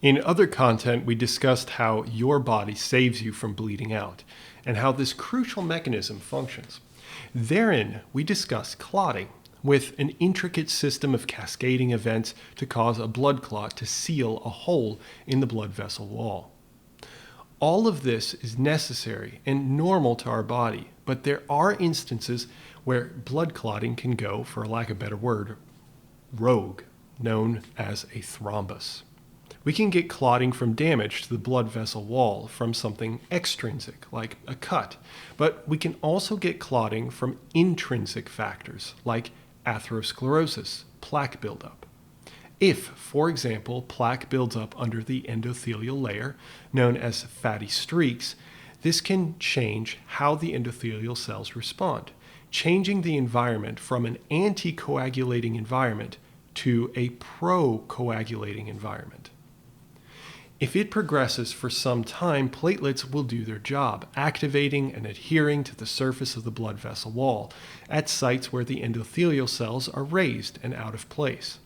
In other content, we discussed how your body saves you from bleeding out and how this crucial mechanism functions. Therein, we discuss clotting with an intricate system of cascading events to cause a blood clot to seal a hole in the blood vessel wall. All of this is necessary and normal to our body, but there are instances where blood clotting can go, for lack of a better word, rogue, known as a thrombus. We can get clotting from damage to the blood vessel wall from something extrinsic, like a cut, but we can also get clotting from intrinsic factors, like atherosclerosis, plaque buildup. If, for example, plaque builds up under the endothelial layer, known as fatty streaks, this can change how the endothelial cells respond, changing the environment from an anticoagulating environment to a procoagulating environment. If it progresses for some time, platelets will do their job, activating and adhering to the surface of the blood vessel wall at sites where the endothelial cells are raised and out of place.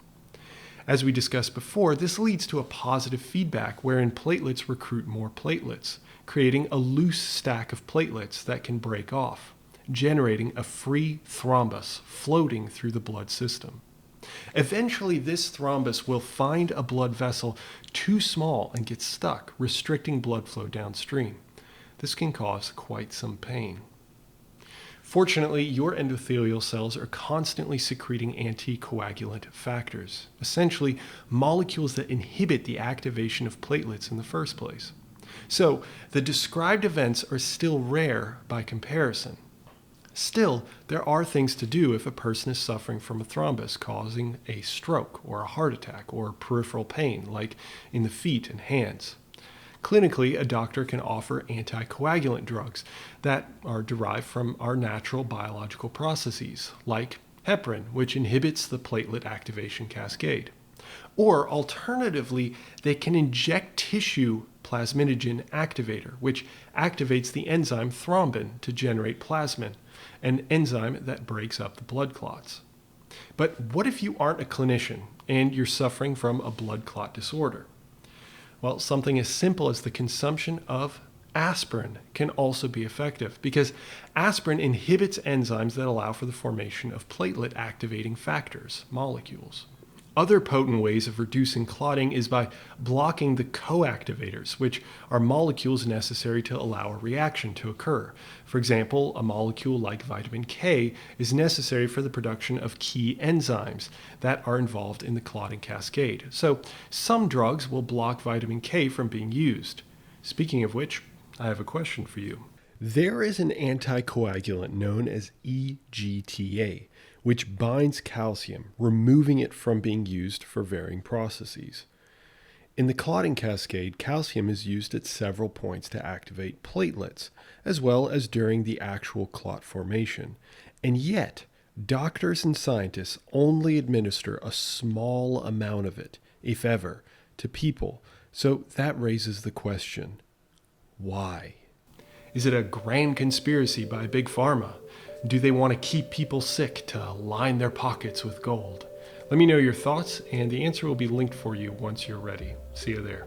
As we discussed before, this leads to a positive feedback wherein platelets recruit more platelets, creating a loose stack of platelets that can break off, generating a free thrombus floating through the blood system. Eventually, this thrombus will find a blood vessel too small and get stuck, restricting blood flow downstream. This can cause quite some pain. Fortunately, your endothelial cells are constantly secreting anticoagulant factors, essentially molecules that inhibit the activation of platelets in the first place. So, the described events are still rare by comparison. Still, there are things to do if a person is suffering from a thrombus causing a stroke or a heart attack or peripheral pain, like in the feet and hands. Clinically, a doctor can offer anticoagulant drugs that are derived from our natural biological processes, like heparin, which inhibits the platelet activation cascade. Or alternatively, they can inject tissue plasminogen activator, which activates the enzyme thrombin to generate plasmin, an enzyme that breaks up the blood clots. But what if you aren't a clinician and you're suffering from a blood clot disorder? Well, something as simple as the consumption of aspirin can also be effective because aspirin inhibits enzymes that allow for the formation of platelet activating factors, molecules. Other potent ways of reducing clotting is by blocking the coactivators, which are molecules necessary to allow a reaction to occur. For example, a molecule like vitamin K is necessary for the production of key enzymes that are involved in the clotting cascade. So some drugs will block vitamin K from being used. Speaking of which, I have a question for you. There is an anticoagulant known as EGTA, which binds calcium, removing it from being used for varying processes. In the clotting cascade, calcium is used at several points to activate platelets, as well as during the actual clot formation. And yet, doctors and scientists only administer a small amount of it, if ever, to people. So that raises the question, why? Is it a grand conspiracy by Big Pharma? Do they want to keep people sick to line their pockets with gold? Let me know your thoughts, and the answer will be linked for you once you're ready. See you there.